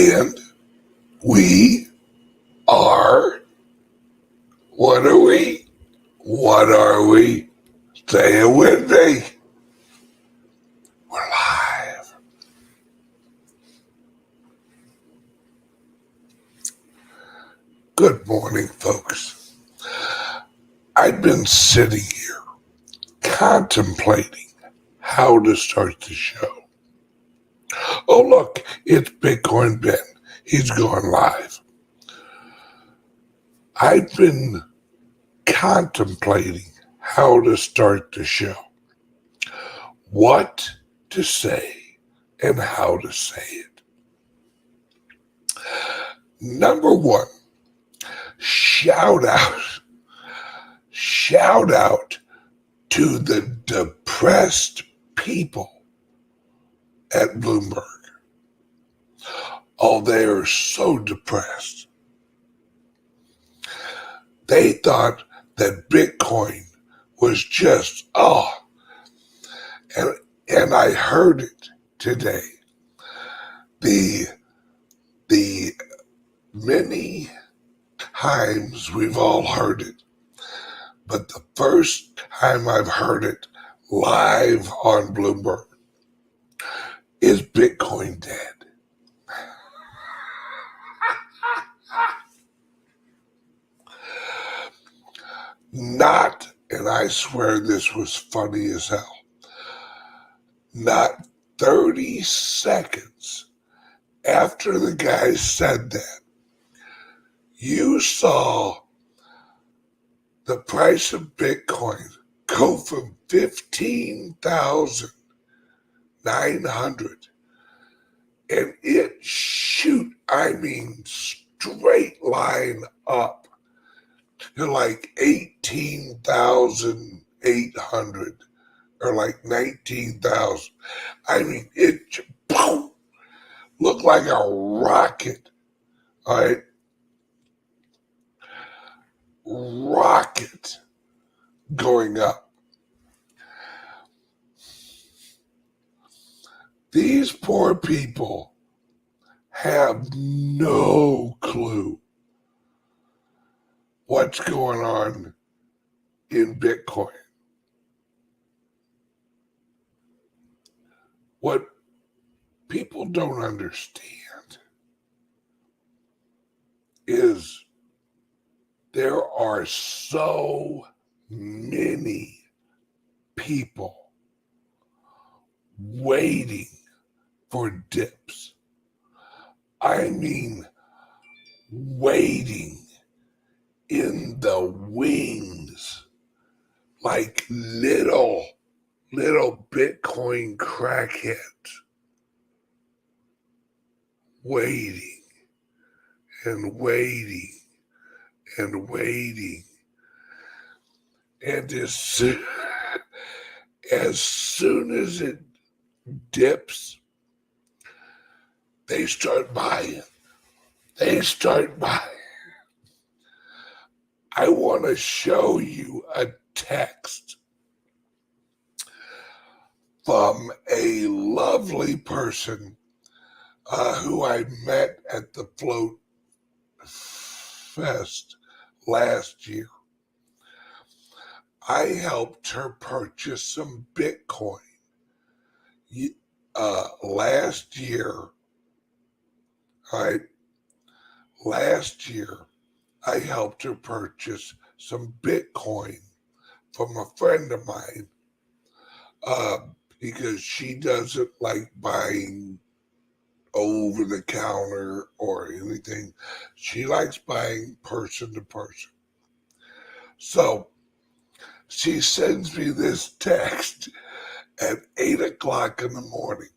And we are, what are we? What are we? Say it with me. We're live. Good morning, folks. I've been sitting here contemplating how to start the show. Oh, look, it's Bitcoin Ben. He's going live. I've been contemplating how to start the show, what to say, and how to say it. Number one, shout out to the depressed people at Bloomberg. Oh, they are so depressed. They thought that Bitcoin was just, and I heard it today. The many times we've all heard it, but the first time I've heard it live on Bloomberg is Bitcoin dead. Not, and I swear this was funny as hell, not 30 seconds after the guy said that, you saw the price of Bitcoin go from 15,900 and it shoot, straight line up to like 18,800 or like 19,000. It boom, looked like a rocket. All right. Rocket going up. These poor people have no clue what's going on in Bitcoin. What people don't understand is there are so many people waiting for dips. Waiting in the wings like little Bitcoin crackheads, waiting and waiting and waiting. And as soon as it dips, they start buying. I want to show you a text from a lovely person who I met at the Float Fest last year. I helped her purchase some Bitcoin last year. All right, last year I helped her purchase some Bitcoin from a friend of mine because she doesn't like buying over the counter or anything. She likes buying person to person. So she sends me this text at 8:00 in the morning.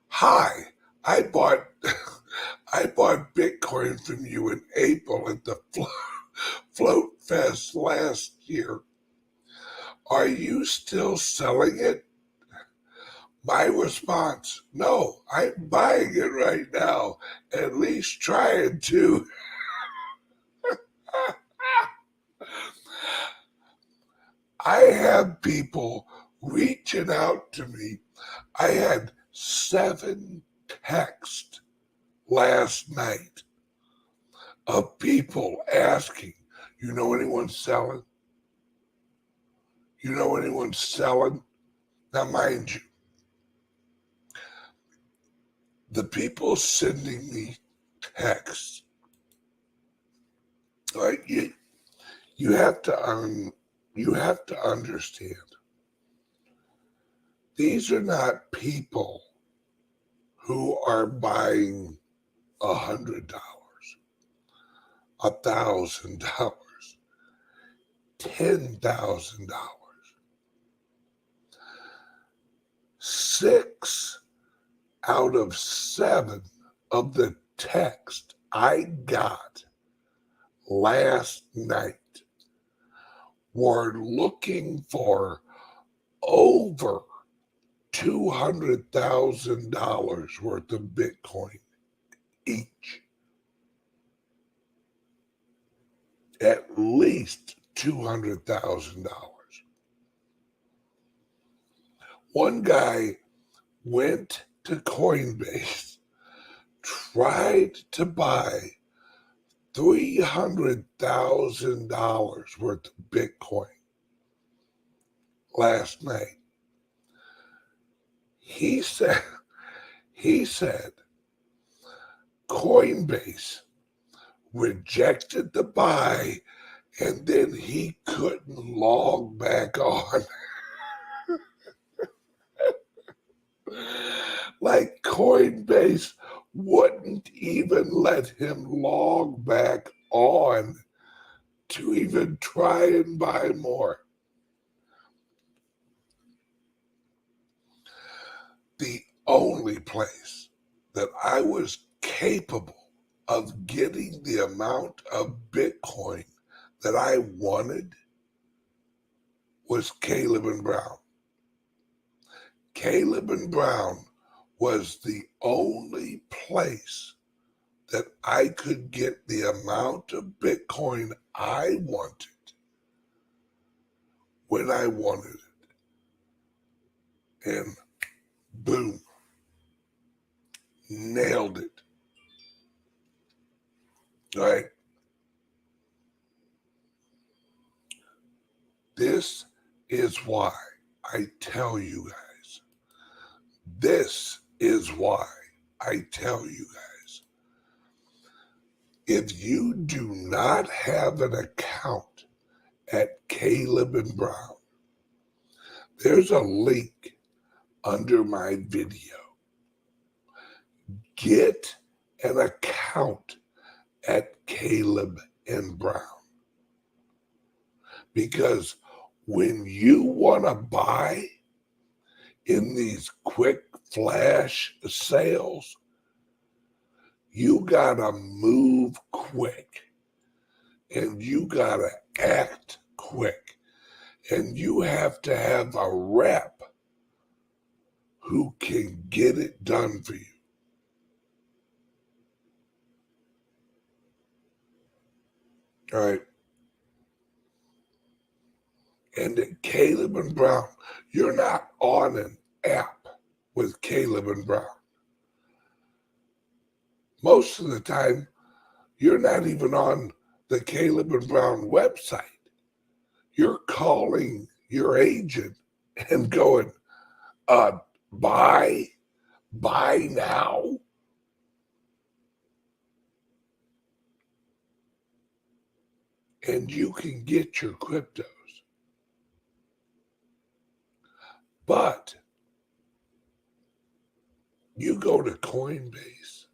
Hi, I bought Bitcoin from you in April at the Float Fest last year. Are you still selling it? My response, no, I'm buying it right now, at least trying to. I have people reaching out to me. I had 7 texts last night of people asking, you know anyone selling? You know anyone selling? Now, mind you, the people sending me texts, right? You have to understand. These are not people who are buying $100, $1,000, $10,000. 6 out of 7 of the text I got last night were looking for over $200,000 worth of Bitcoin each. At least $200,000. One guy went to Coinbase, tried to buy $300,000 worth of Bitcoin last night. He said Coinbase rejected the buy, and then he couldn't log back on. Like Coinbase wouldn't even let him log back on to even try and buy more. The only place that I was capable of getting the amount of Bitcoin that I wanted was Caleb and Brown. Caleb and Brown was the only place that I could get the amount of Bitcoin I wanted when I wanted it. And boom, nailed it. Right? This is why I tell you guys. This is why I tell you guys. If you do not have an account at Caleb and Brown, there's a link under my video. Get an account at Caleb and Brown. Because when you want to buy in these quick flash sales, you gotta move quick and you gotta act quick, and you have to have a rep who can get it done for you. All right. And at Caleb and Brown, you're not on an app with Caleb and Brown. Most of the time, you're not even on the Caleb and Brown website. You're calling your agent and going, buy now. And you can get your cryptos. But you go to Coinbase,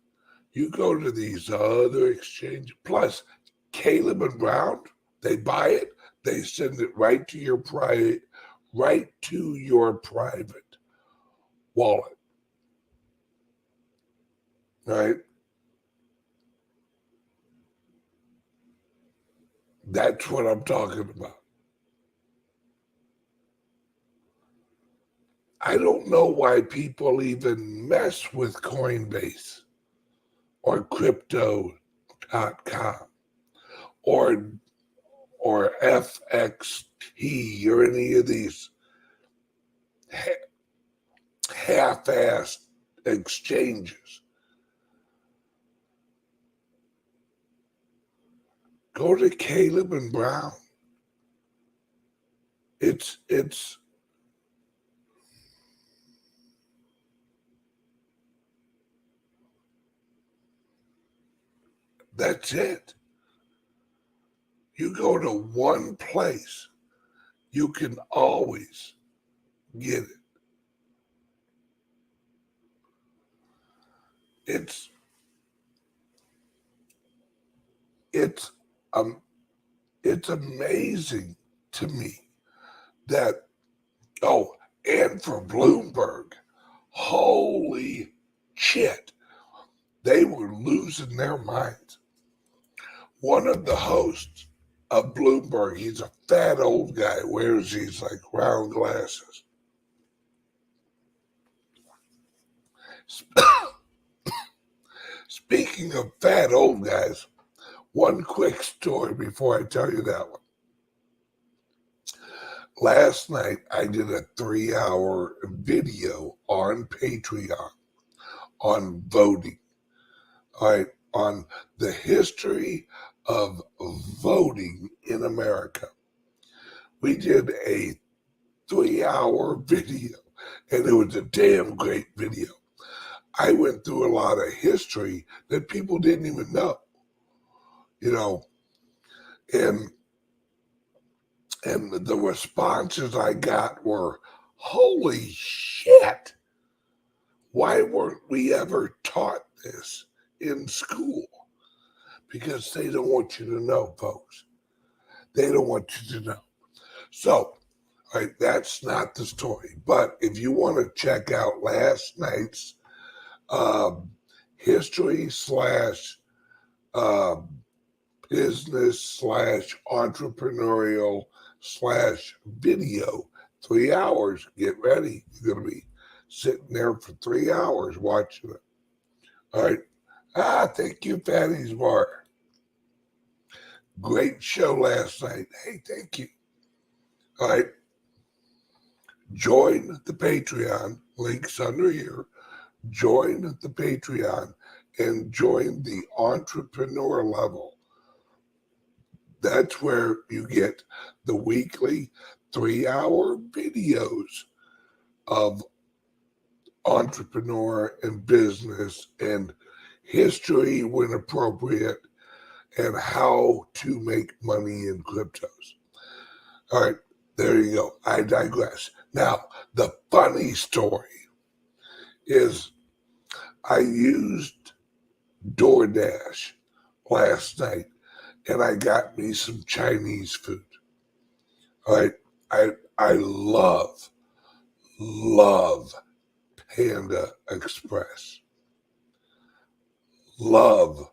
you go to these other exchanges, plus Caleb and Brown, they buy it, they send it right to your private wallet. Right? That's what I'm talking about. I don't know why people even mess with Coinbase or crypto.com or FXT or any of these half-assed exchanges. Go to Caleb and Brown. It's that's it. You go to one place, you can always get it. It's um it's amazing to me that, oh, and for Bloomberg, holy shit, they were losing their minds. One of the hosts of Bloomberg, he's a fat old guy, wears these like round glasses. Speaking of fat old guys, one quick story before I tell you that one. Last night, I did a 3-hour video on Patreon on voting, all right, on the history of voting in America. We did a 3-hour video, and it was a damn great video. I went through a lot of history that people didn't even know, and the responses I got were, holy shit, why weren't we ever taught this in school? Because they don't want you to know, folks. They don't want you to know. So, all right, that's not the story. But if you want to check out last night's history slash business slash entrepreneurial slash video, 3 hours, get ready. You're going to be sitting there for 3 hours watching it. All right. Thank you, Patty's Bar. Great show last night. Hey, thank you. All right. Join the Patreon. Links under here. Join the Patreon and join the entrepreneur level. That's where you get the weekly 3-hour videos of entrepreneur and business and history when appropriate and how to make money in cryptos. All right, there you go. I digress. Now, the funny story is I used DoorDash last night and I got me some Chinese food. All right, I love Panda Express. Love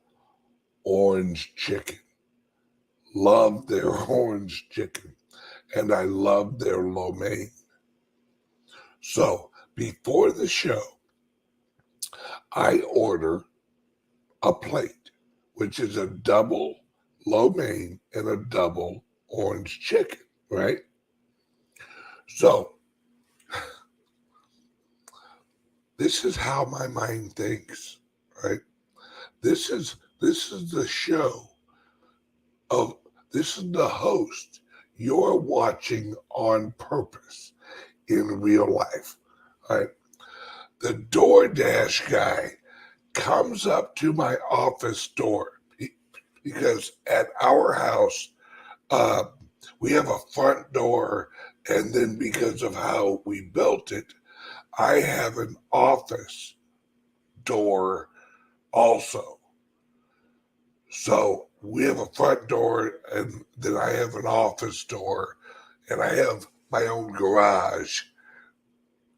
orange chicken. Love their orange chicken. And I love their lo mein. So before the show, I order a plate, which is a double lo mein and a double orange chicken, right? So this is how my mind thinks, right? This is the show of, this is the host you're watching on purpose in real life, right? The DoorDash guy comes up to my office door because at our house, we have a front door, and then because of how we built it, I have an office door also. So we have a front door, and then I have an office door, and I have my own garage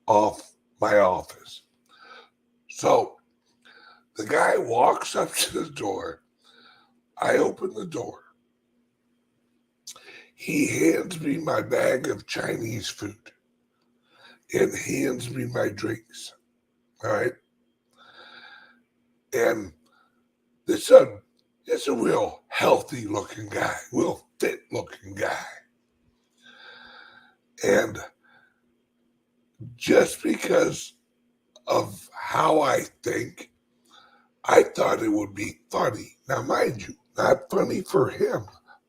off my office. So the guy walks up to the door. I open the door. He hands me my bag of Chinese food and hands me my drinks. All right. And it's a real healthy looking guy, real fit looking guy. And just because of how I think, I thought it would be funny. Now, mind you, not funny for him,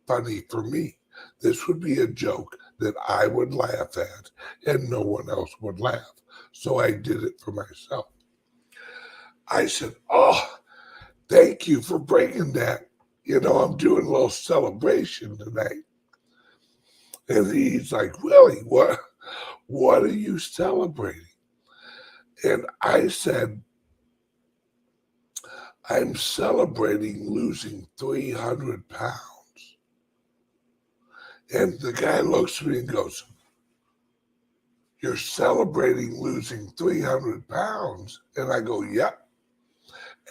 funny for me. This would be a joke that I would laugh at and no one else would laugh. So I did it for myself. I said, "Oh, thank you for bringing that. I'm doing a little celebration tonight." And he's like, "Really? What are you celebrating?" And I said, "I'm celebrating losing 300 pounds. And the guy looks at me and goes, "You're celebrating losing 300 pounds?" And I go, "Yep.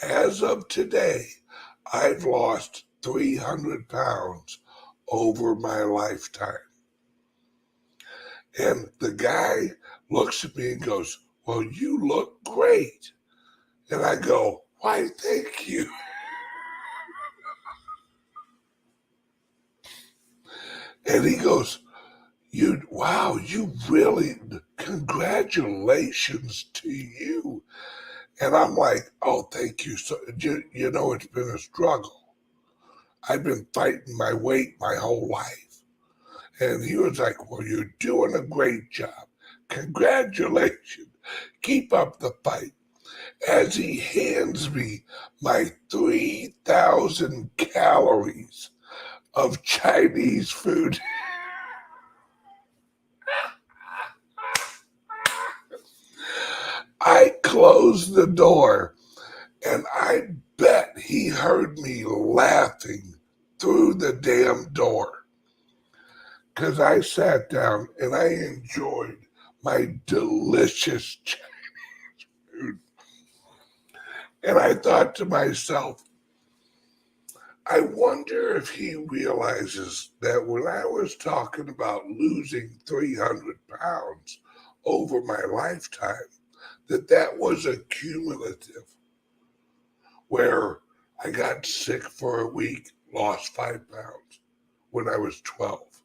As of today, I've lost 300 pounds over my lifetime." And the guy looks at me and goes, "Well, you look great." And I go, "Why, thank you." And he goes, wow, you really, congratulations to you." And I'm like, "Oh, thank you. So, it's been a struggle. I've been fighting my weight my whole life." And he was like, "Well, you're doing a great job. Congratulations. Keep up the fight." As he hands me my 3,000 calories of Chinese food. I closed the door, and I bet he heard me laughing through the damn door. Because I sat down and I enjoyed my delicious Chinese food. And I thought to myself, I wonder if he realizes that when I was talking about losing 300 pounds over my lifetime, that was a cumulative, where I got sick for a week, lost 5 pounds when I was 12.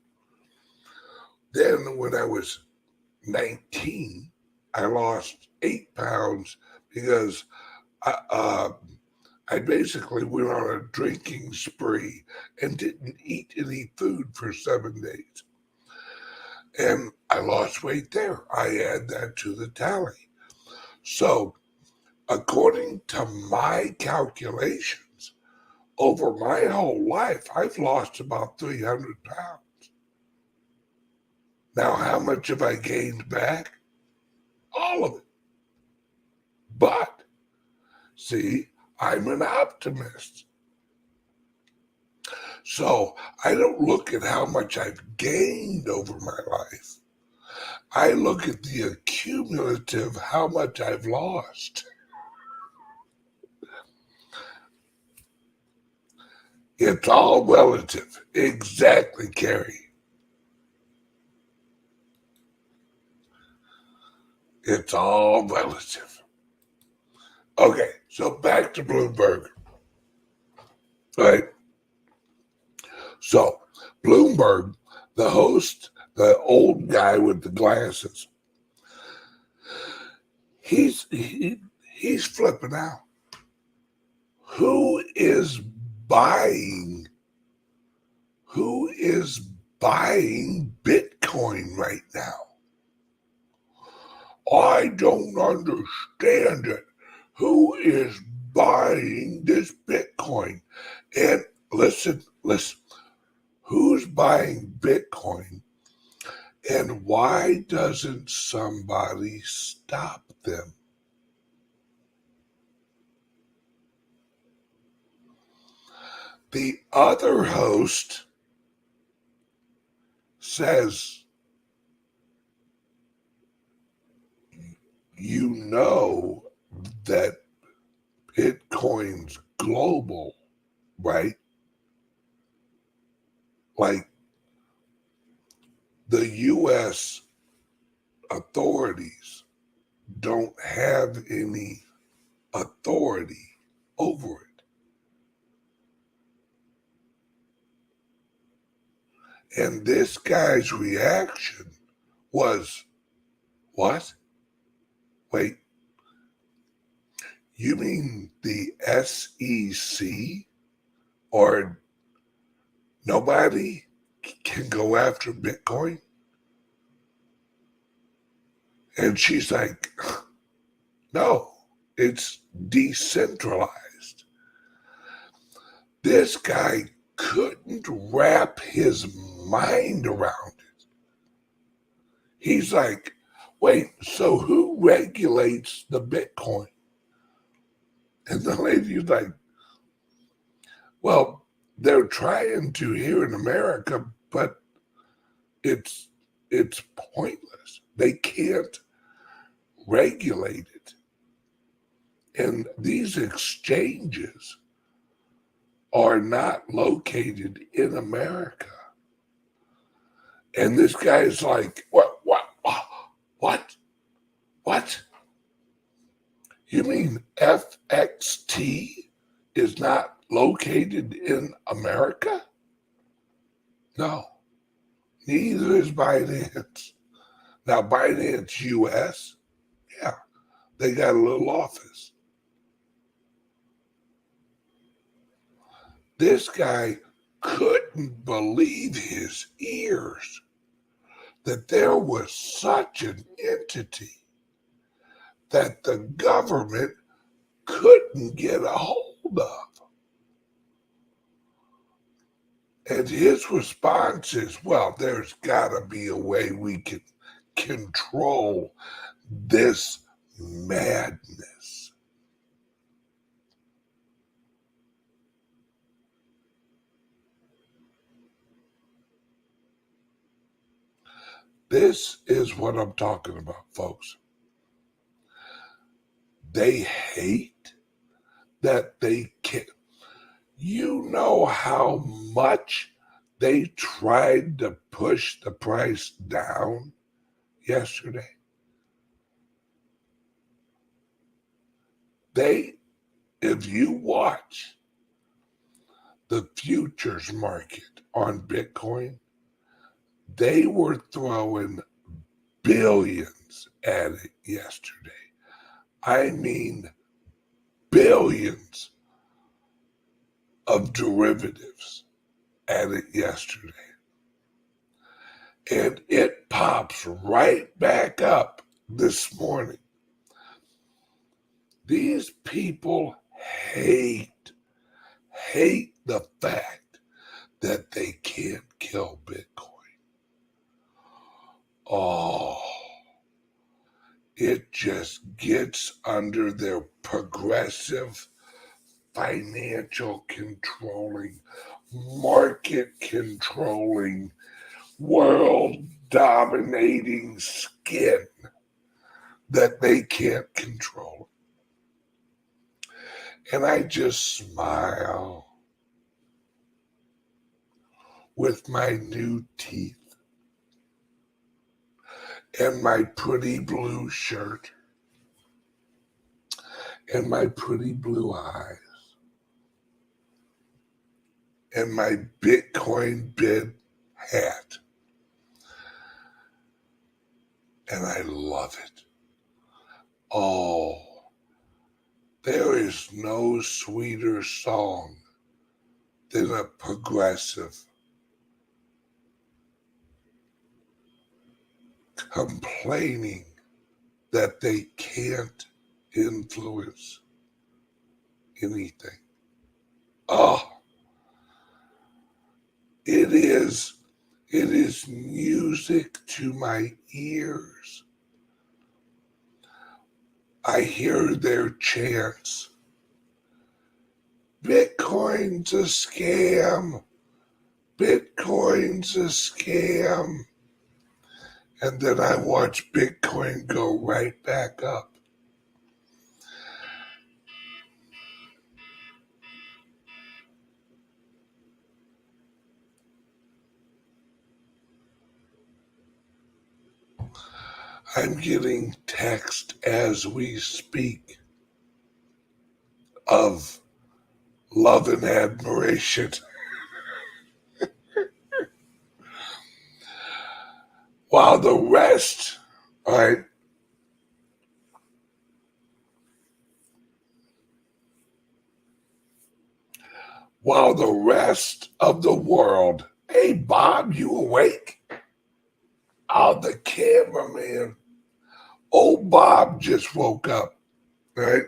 Then when I was 19, I lost 8 pounds because I basically went on a drinking spree and didn't eat any food for 7 days. And I lost weight there. I add that to the tally. So, according to my calculations, over my whole life, I've lost about 300 pounds. Now, how much have I gained back? All of it. But, see, I'm an optimist. So I don't look at how much I've gained over my life. I look at the accumulative, how much I've lost. It's all relative. Exactly, Carrie. It's all relative. Okay, so back to Bloomberg. Right? So, Bloomberg, the host, the old guy with the glasses, he's flipping out. Who is buying who is buying Bitcoin right now? I don't understand it. Who is buying this Bitcoin? And listen, who's buying Bitcoin, and why doesn't somebody stop them? The other host says, you know that Bitcoin's global, right? Like, the U.S. authorities don't have any authority over it. And this guy's reaction was, what? Wait, You mean the SEC or nobody can go after Bitcoin? And she's like, no, it's decentralized. This guy couldn't wrap his mind around it. He's like, wait, so who regulates the Bitcoin? And the lady's like, well, they're trying to here in America, but it's pointless. They can't regulate it. And these exchanges are not located in America. And this guy's like, what? You mean FXT is not located in America? No, neither is Binance. Now, Binance US, yeah, they got a little office. This guy couldn't believe his ears that there was such an entity that the government couldn't get a hold of. And his response is, well, there's got to be a way we can control this madness. This is what I'm talking about, folks. They hate that they can. You know how much they tried to push the price down yesterday? If you watch the futures market on Bitcoin, they were throwing billions at it yesterday. I mean, billions of derivatives at it yesterday. And it pops right back up this morning. These people hate the fact that they can't kill Bitcoin. Oh, it just gets under their progressive, financial controlling, market controlling, world dominating skin that they can't control. And I just smile with my new teeth and my pretty blue shirt and my pretty blue eyes and my Bitcoin bid hat. And I love it. Oh, there is no sweeter song than a progressive complaining that they can't influence anything. Oh, it is music to my ears. I hear their chants. Bitcoin's a scam. Bitcoin's a scam. And then I watch Bitcoin go right back up. I'm getting text as we speak of love and admiration. While the rest, all right, while the rest of the world, hey, Bob, you awake? Oh, the cameraman. Old Bob just woke up, right?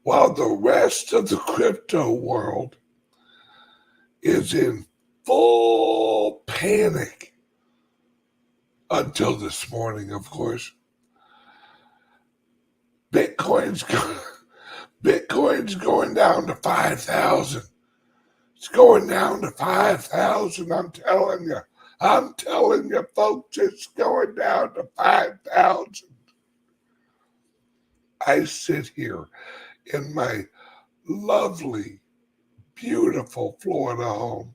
While the rest of the crypto world is in full panic until this morning, of course. Bitcoin's going down to 5,000. It's going down to 5,000. I'm telling you, folks, it's going down to 5,000. I sit here in my lovely, beautiful Florida home.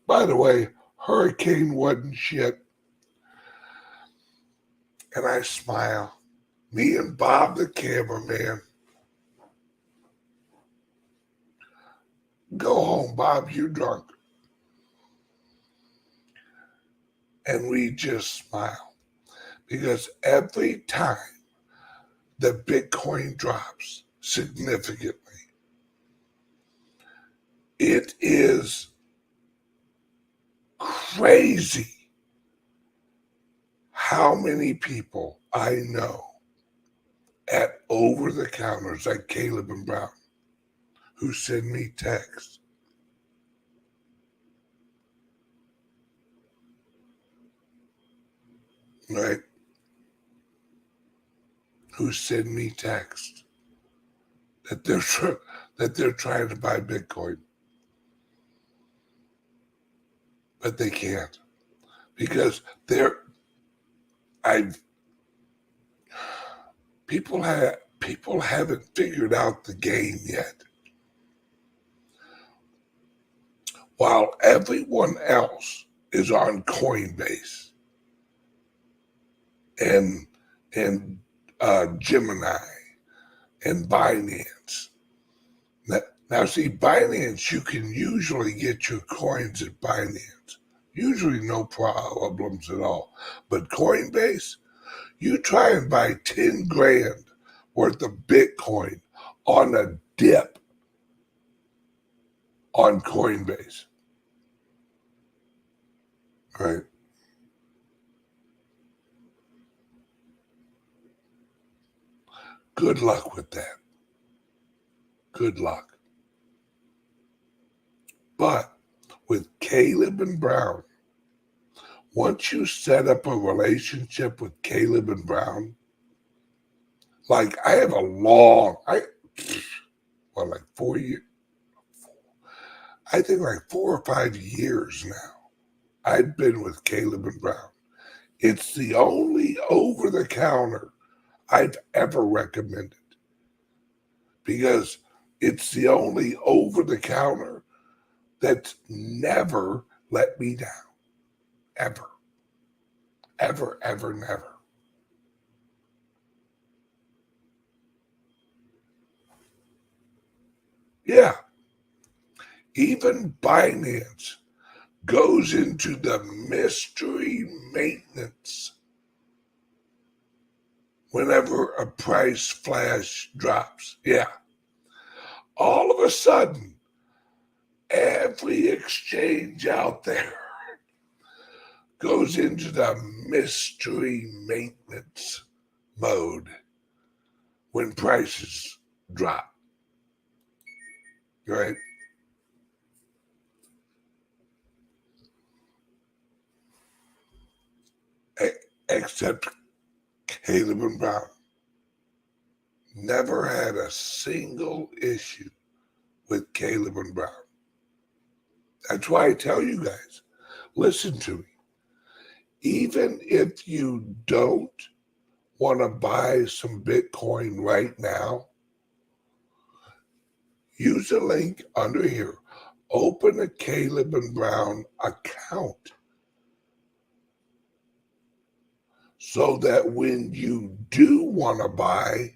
By the way, hurricane wasn't shit. And I smile. Me and Bob, the cameraman. Go home, Bob, you drunk. And we just smile. Because every time the Bitcoin drops significantly, it is crazy how many people I know at over-the-counters like Caleb and Brown who send me texts. Right? Who send me texts that they're trying to buy Bitcoin. But they can't. Because people haven't figured out the game yet. While everyone else is on Coinbase and Gemini and Binance. Now see, Binance, you can usually get your coins at Binance. Usually no problems at all. But Coinbase, you try and buy 10 grand worth of Bitcoin on a dip on Coinbase. Right? Good luck with that. Good luck. But with Caleb and Brown, once you set up a relationship with Caleb and Brown, like I have like 4 years, I think like 4 or 5 years now, I've been with Caleb and Brown. It's the only over-the-counter I've ever recommended because it's the only over-the-counter that's never let me down. Ever. Ever, ever, never. Yeah. Even Binance goes into the mystery maintenance whenever a price flash drops. Yeah. All of a sudden, every exchange out there goes into the mystery maintenance mode when prices drop. Right? Except Caleb and Brown never had a single issue with Caleb and Brown. That's why I tell you guys, listen to me. Even if you don't want to buy some Bitcoin right now, use a link under here. Open a Caleb and Brown account so that when you do want to buy,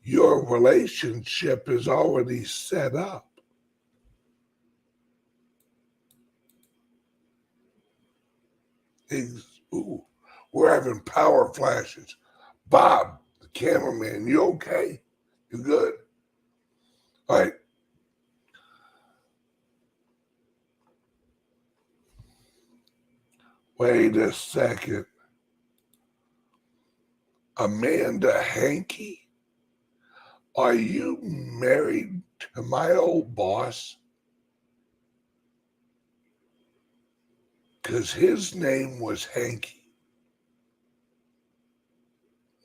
your relationship is already set up. Ooh, we're having power flashes. Bob, the cameraman, you okay? You good? All right, Wait a second. Amanda Hankey, are you married to my old boss? Because his name was Hankey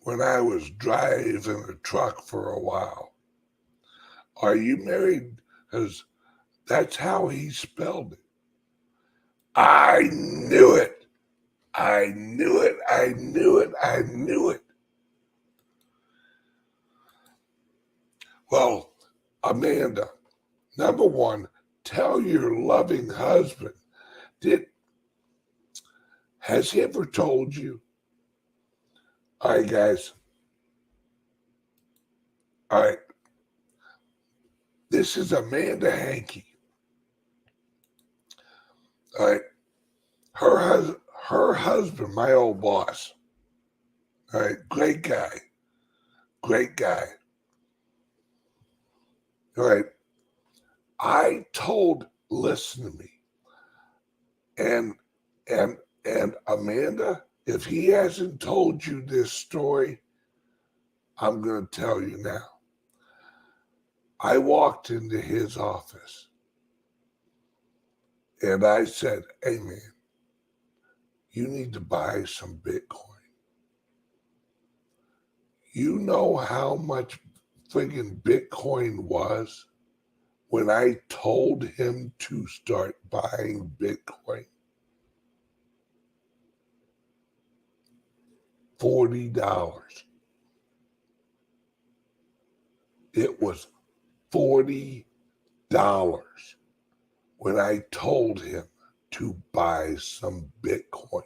when I was driving a truck for a while. Are you married? Because that's how he spelled it. I knew it. I knew it. I knew it. I knew it. Well, Amanda, number one, tell your loving husband. Has he ever told you? All right, guys. All right. This is Amanda Hankey. All right. Her husband, my old boss. All right. Great guy. Great guy. All right. Listen to me. And Amanda, if he hasn't told you this story, I'm going to tell you now. I walked into his office and I said, hey man, you need to buy some Bitcoin. You know how much friggin' Bitcoin was when I told him to start buying Bitcoin? $40. It was $40 when I told him to buy some Bitcoin.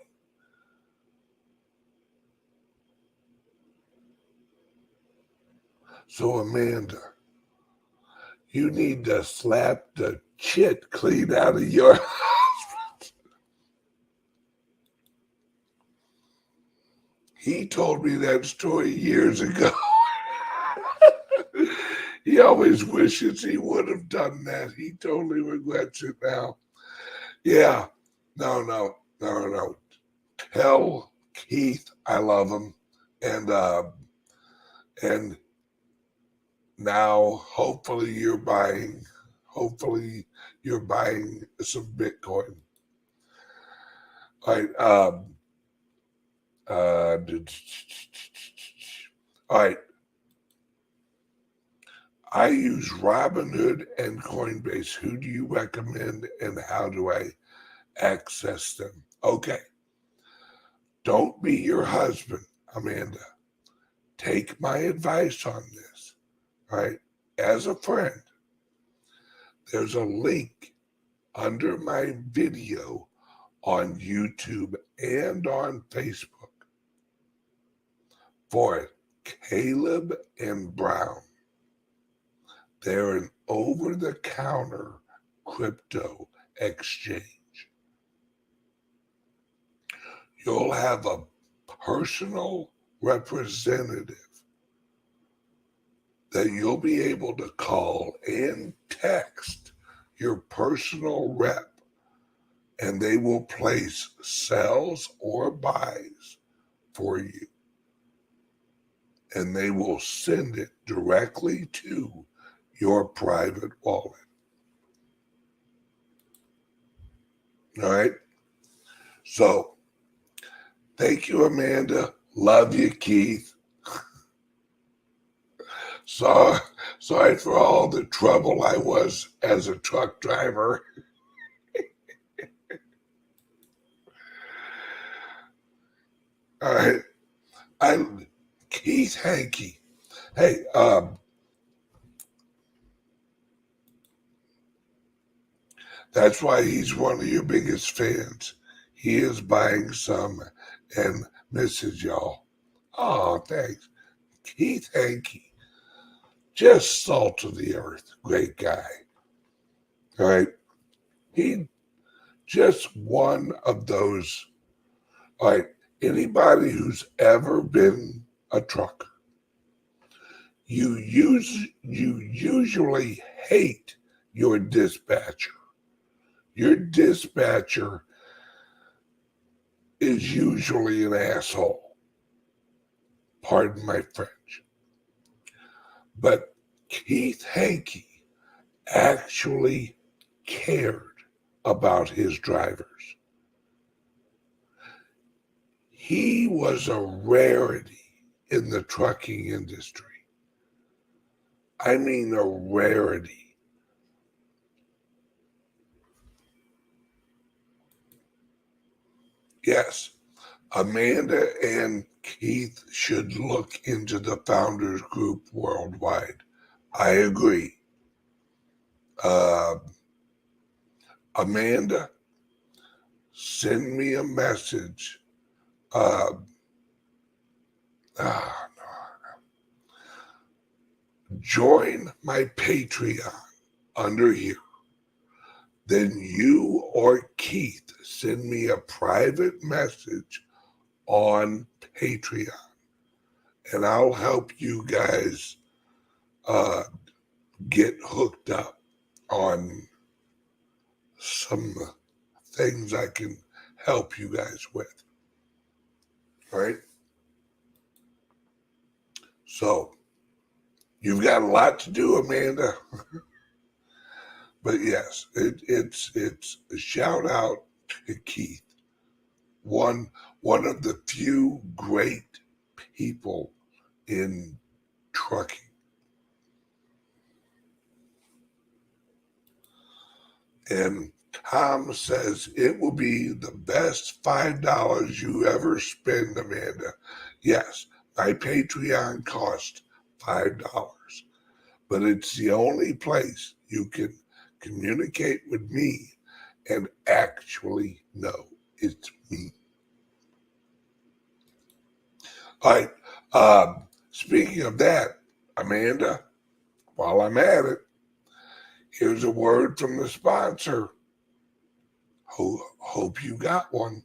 So Amanda, you need to slap the shit clean out of your husband. He told me that story years ago. He always wishes he would have done that. He totally regrets it now. Yeah. No. Tell Keith I love him. And now hopefully you're buying some Bitcoin. All right. All right. I use Robinhood and Coinbase. Who do you recommend and how do I access them? Okay. Don't be your husband, Amanda. Take my advice on this. All right. As a friend, there's a link under my video on YouTube and on Facebook for Caleb and Brown. They're an over-the-counter crypto exchange. You'll have a personal representative that you'll be able to call and text your personal rep, and they will place sells or buys for you. And they will send it directly to your private wallet. All right? So, thank you, Amanda. Love you, Keith. Sorry for all the trouble I was as a truck driver. All right. Keith Hankey. Hey, that's why he's one of your biggest fans. He is buying some and misses y'all. Oh, thanks. Keith Hankey. Just salt of the earth. Great guy. All right. He just one of those. All right. Anybody who's ever been a trucker, you usually hate your dispatcher. Your dispatcher is usually an asshole. Pardon my French. But Keith Hankey actually cared about his drivers. He was a rarity in the trucking industry. I mean a rarity. Yes, Amanda and Keith should look into the Founders Group worldwide. I agree. Amanda, send me a message. Join my Patreon under here. Then you or Keith send me a private message on Patreon, and I'll help you guys get hooked up on some things I can help you guys with. All right? So, you've got a lot to do, Amanda. But yes, it's a shout out to Keith, one of the few great people in trucking. And Tom says it will be the best $5 you ever spend, Amanda. Yes, my Patreon costs $5, but it's the only place you can communicate with me and actually know it's me. All right. Speaking of that, Amanda, while I'm at it, here's a word from the sponsor. Hope you got one.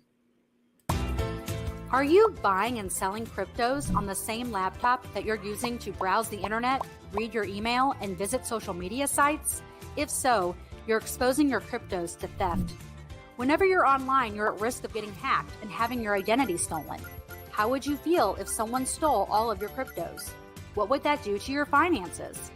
Are you buying and selling cryptos on the same laptop that you're using to browse the internet, read your email, and visit social media sites? If so, you're exposing your cryptos to theft. Whenever you're online, you're at risk of getting hacked and having your identity stolen. How would you feel if someone stole all of your cryptos? What would that do to your finances?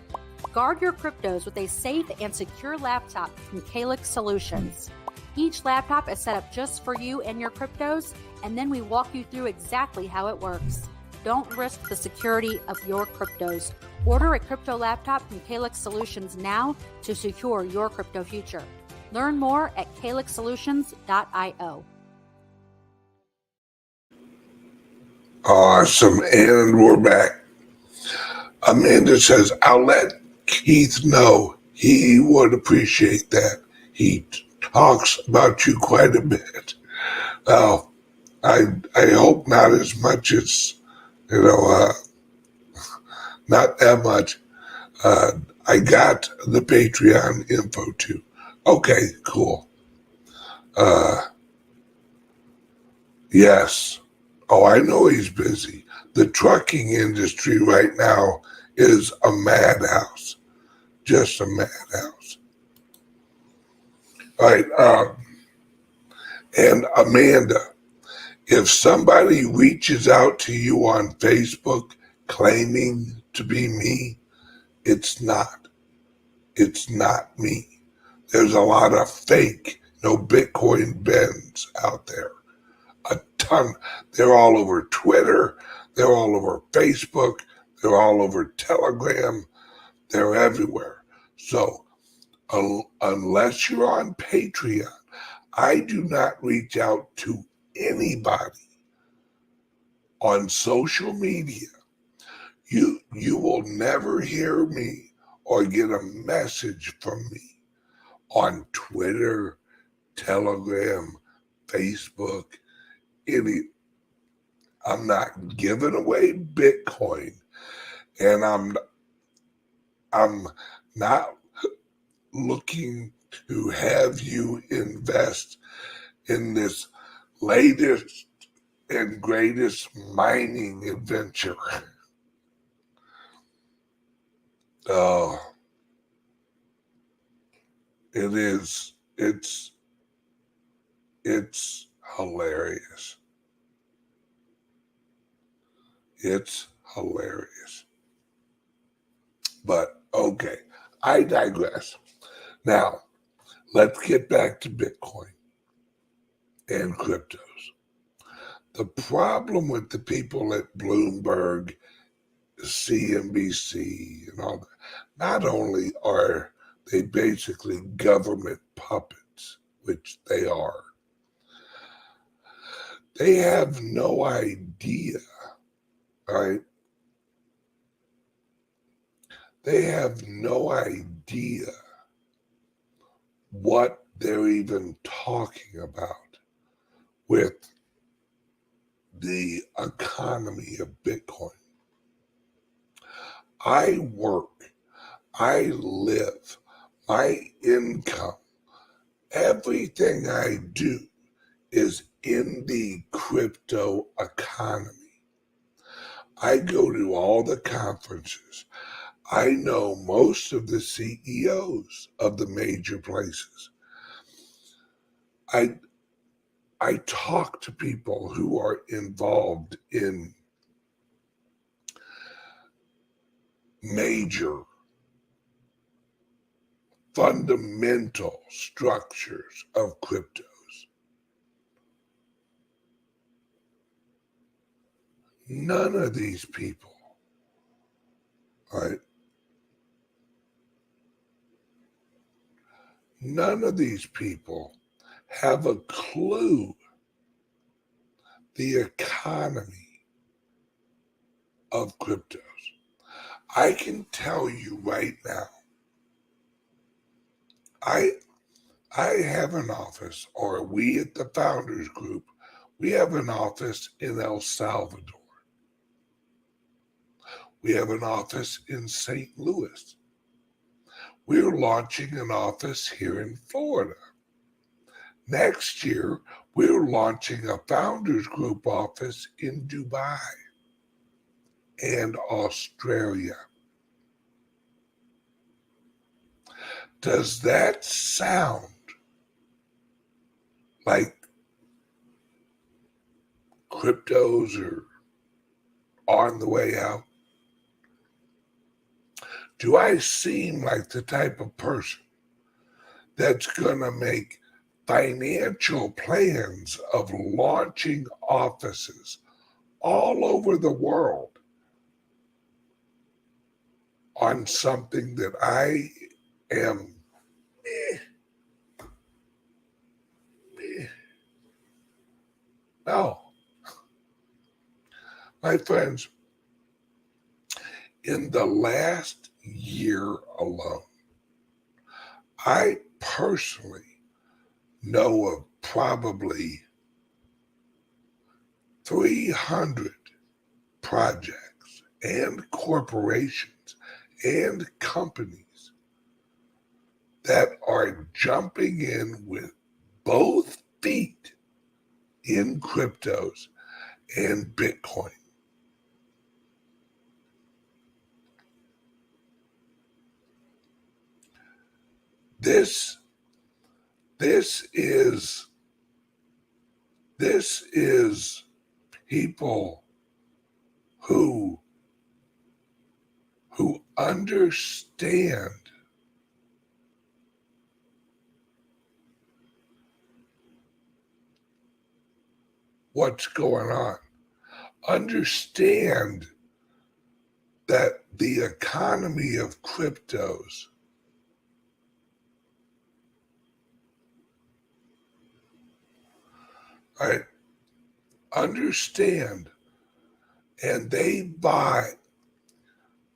Guard your cryptos with a safe and secure laptop from CALIX Solutions. Each laptop is set up just for you and your cryptos, and then we walk you through exactly how it works. Don't risk the security of your cryptos. Order a crypto laptop from CALIX Solutions now to secure your crypto future. Learn more at calixsolutions.io. Awesome, and we're back. Amanda says, I'll let Keith know. He would appreciate that. He talks about you quite a bit. Well, I hope not as much as, not that much. I got the Patreon info too. Okay, cool. Yes. Oh, I know he's busy. The trucking industry right now is a madhouse. Just a madhouse. All right. And Amanda, if somebody reaches out to you on Facebook claiming to be me, it's not. It's not me. There's a lot of fake, Bitcoin Bens out there. A ton. They're all over Twitter. They're all over Facebook. They're all over Telegram. They're everywhere. So unless you're on Patreon, I do not reach out to anybody on social media. You will never hear me or get a message from me on Twitter, Telegram, Facebook, I'm not giving away Bitcoin, and I'm not looking to have you invest in this latest and greatest mining adventure. It's hilarious. It's hilarious. But okay, I digress. Now, let's get back to Bitcoin and cryptos. The problem with the people at Bloomberg, CNBC, and all that, not only are they basically government puppets, which they are, they have no idea, right? They have no idea what they're even talking about with the economy of Bitcoin. I work, I live, my income, everything I do is in the crypto economy. I go to all the conferences. I know most of the CEOs of the major places. I talk to people who are involved in major fundamental structures of cryptos. None of these people, right? None of these people have a clue the economy of cryptos. I can tell you right now, I have an office, or we at the Founders Group, we have an office in El Salvador. We have an office in St. Louis. We're launching an office here in Florida. Next year, we're launching a Founders Group office in Dubai and Australia. Does that sound like cryptos are on the way out? Do I seem like the type of person that's going to make financial plans of launching offices all over the world on something that I am no. My friends, in the last year alone, I personally know of probably 300 projects and corporations and companies that are jumping in with both feet in cryptos and Bitcoin. This is people who understand what's going on, understand that the economy of cryptos right, understand, and they buy.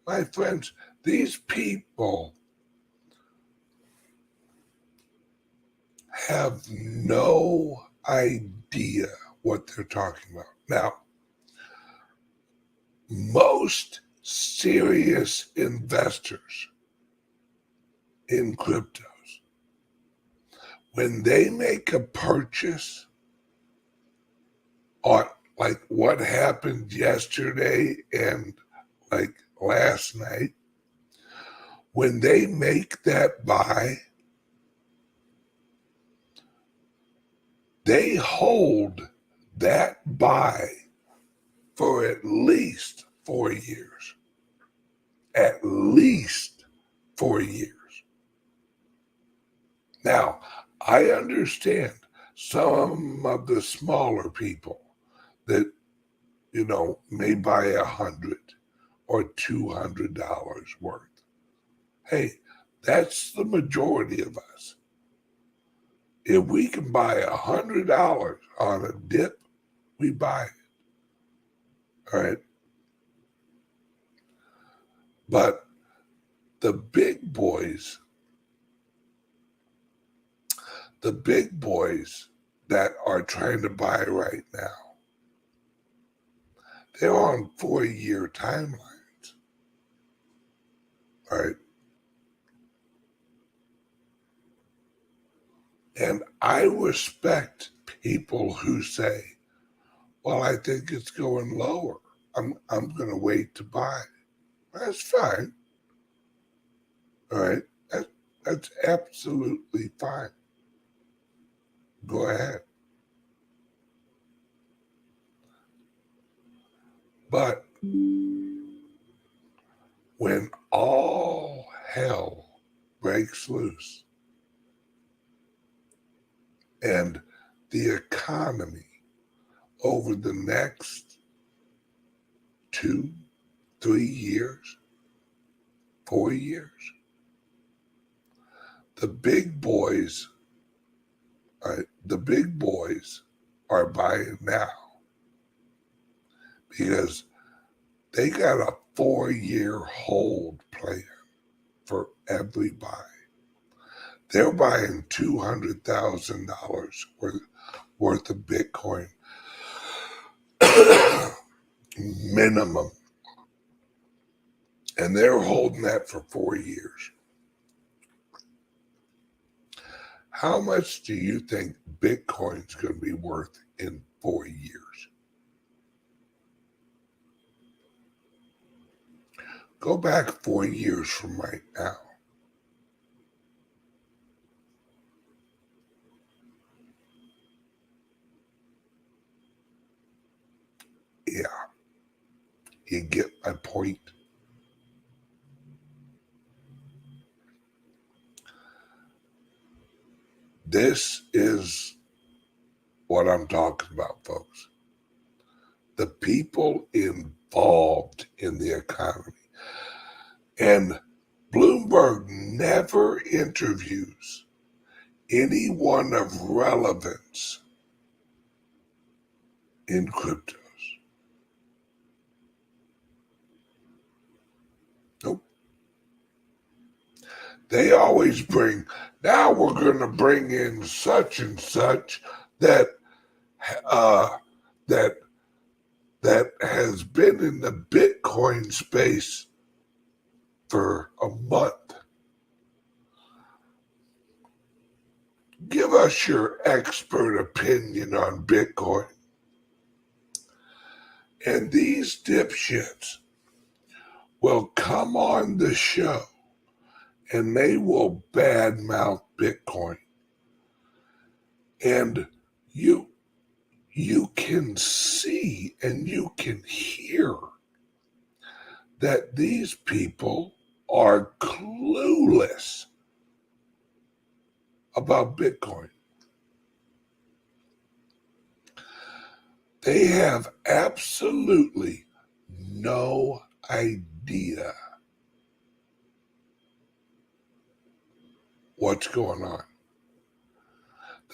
My friends, these people have no idea what they're talking about. Now, most serious investors in cryptos, when they make a purchase on like what happened yesterday and like last night, when they make that buy, they hold that buy for at least 4 years. At least 4 years. Now, I understand some of the smaller people that, may buy $100 or $200 worth. Hey, that's the majority of us. If we can buy $100 on a dip, we buy it. All right. But the big boys that are trying to buy right now, they're on 4-year timelines. All right. And I respect people who say, well, I think it's going lower. I'm going to wait to buy. That's fine. All right. That's absolutely fine. Go ahead. But when all hell breaks loose and the economy over the next 2, 3 years, 4 years, the big boys are buying now because they got a 4-year hold plan for every buy. They're buying $200,000 worth of Bitcoin minimum. And they're holding that for 4 years. How much do you think Bitcoin's going to be worth in 4 years? Go back 4 years from right now. Yeah, you get my point. This is what I'm talking about, folks. The people involved in the economy. And Bloomberg never interviews anyone of relevance in cryptos. Nope. They always bring, now we're going to bring in such and such that has been in the Bitcoin space for a month. Give us your expert opinion on Bitcoin. And these dipshits will come on the show and they will badmouth Bitcoin. And you can see and you can hear that these people are clueless about Bitcoin. They have absolutely no idea what's going on.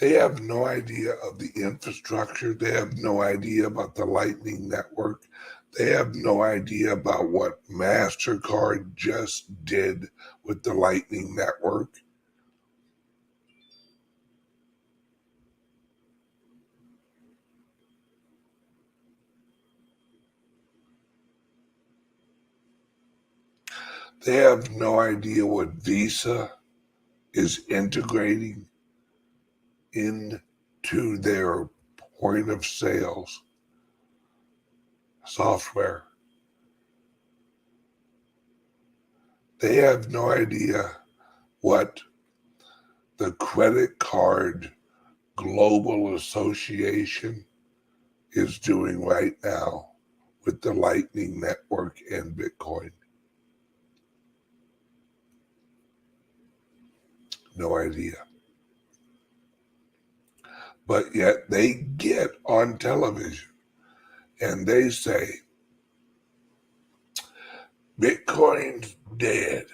They have no idea of the infrastructure. They have no idea about the Lightning Network. They have no idea about what MasterCard just did with the Lightning Network. They have no idea what Visa is integrating into their point of sales software. They have no idea what the Credit Card Global Association is doing right now with the Lightning Network and Bitcoin? No idea. But yet they get on television and they say, Bitcoin's dead.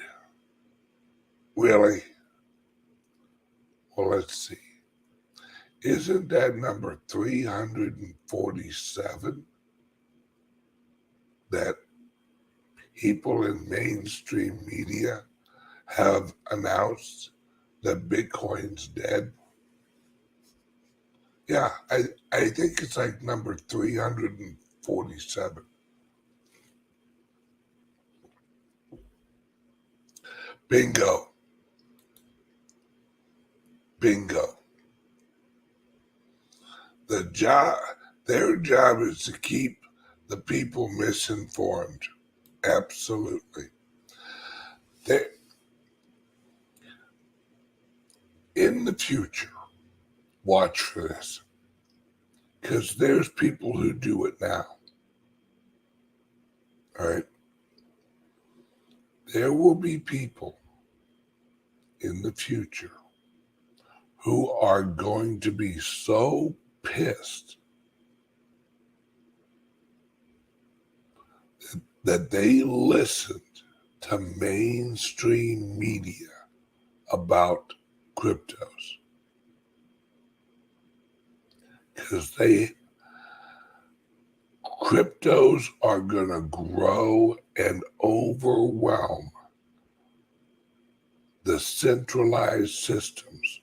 Really? Well, let's see. Isn't that number 347 that people in mainstream media have announced that Bitcoin's dead? Yeah, I think it's like number 347. Bingo. Bingo. Their job is to keep the people misinformed. Absolutely. In the future, watch for this, because there's people who do it now. All right. There will be people in the future who are going to be so pissed that they listened to mainstream media about cryptos, because cryptos are going to grow and overwhelm the centralized systems.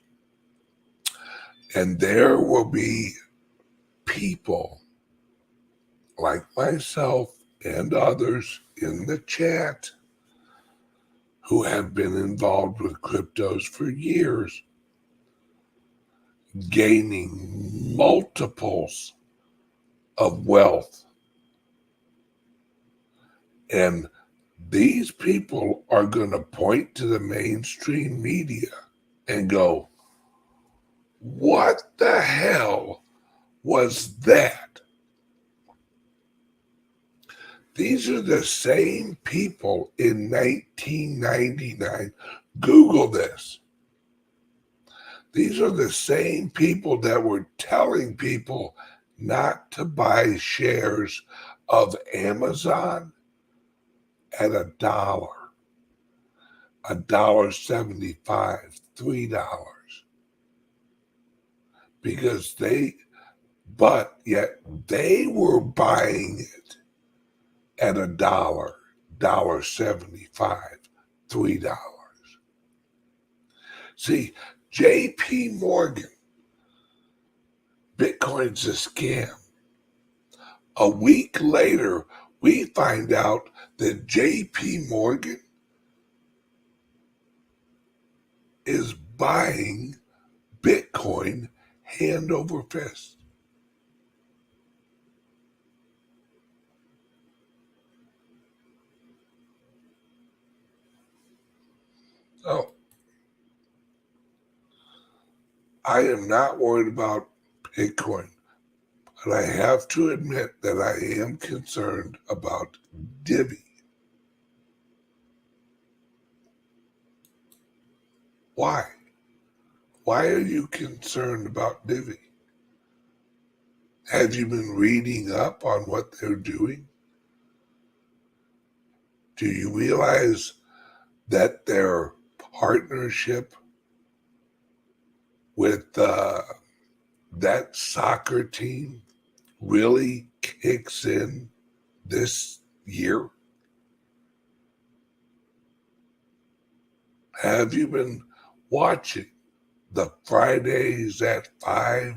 And there will be people like myself and others in the chat who have been involved with cryptos for years, gaining multiples of wealth. And these people are going to point to the mainstream media and go, what the hell was that? These are the same people in 1999. Google this. These are the same people that were telling people not to buy shares of Amazon at $1, $1.75, $3. Because but yet they were buying it at $1, $1.75, $3. See, J.P. Morgan, Bitcoin's a scam. A week later, we find out that J.P. Morgan is buying Bitcoin hand over fist. So, I am not worried about Bitcoin, but I have to admit that I am concerned about Divi. Why? Why are you concerned about Divi? Have you been reading up on what they're doing? Do you realize that their partnership with that soccer team really kicks in this year? Have you been watching the Fridays at 5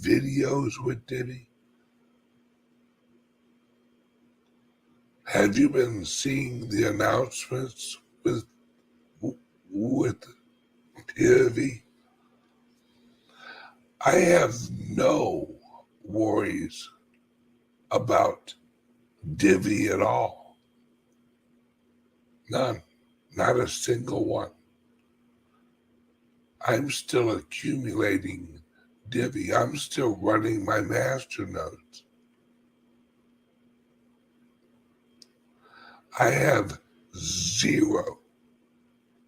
videos with Divi? Have you been seeing the announcements with Divi? I have no worries about Divi at all. None. Not a single one. I'm still accumulating Divi. I'm still running my master nodes. I have zero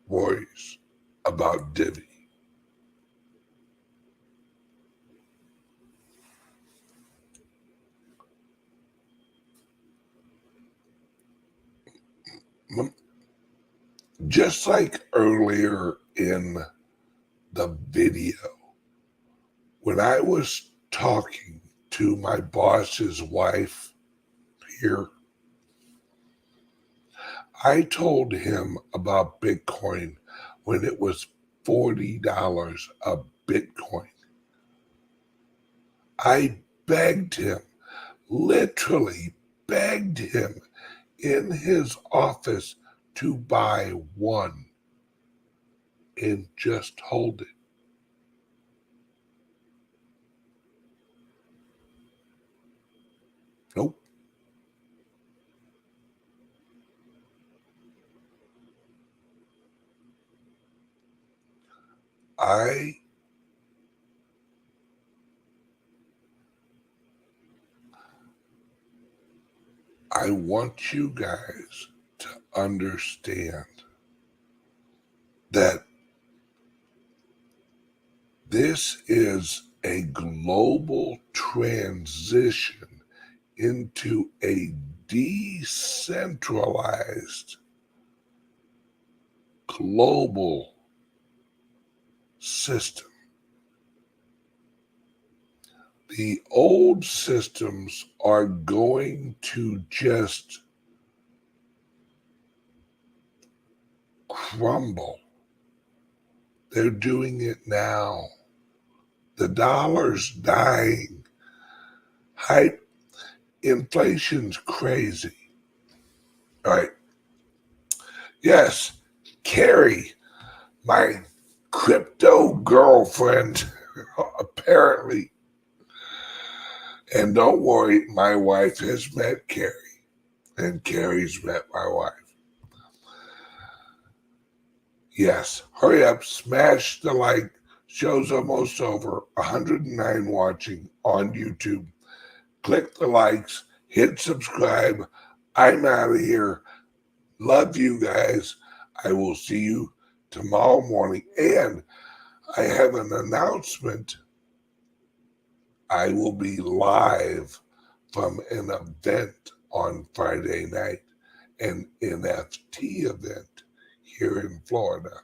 worries about Divvy. Just like earlier in the video, when I was talking to my boss's wife here, I told him about Bitcoin when it was $40 a Bitcoin. I begged him, literally begged him in his office to buy one and just hold it. Nope. I want you guys to understand that this is a global transition into a decentralized global system. The old systems are going to just crumble. They're doing it now. The dollar's dying. Inflation's crazy. All right. Yes, Carrie, my crypto girlfriend, apparently. And don't worry, my wife has met Carrie, and Carrie's met my wife. Yes, hurry up, smash the like. Show's almost over. 109 watching on YouTube. Click the likes, hit subscribe. I'm out of here. Love you guys. I will see you tomorrow morning. And I have an announcement. I will be live from an event on Friday night, an NFT event here in Florida.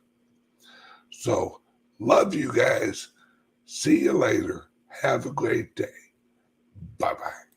So, love you guys. See you later. Have a great day. Bye-bye.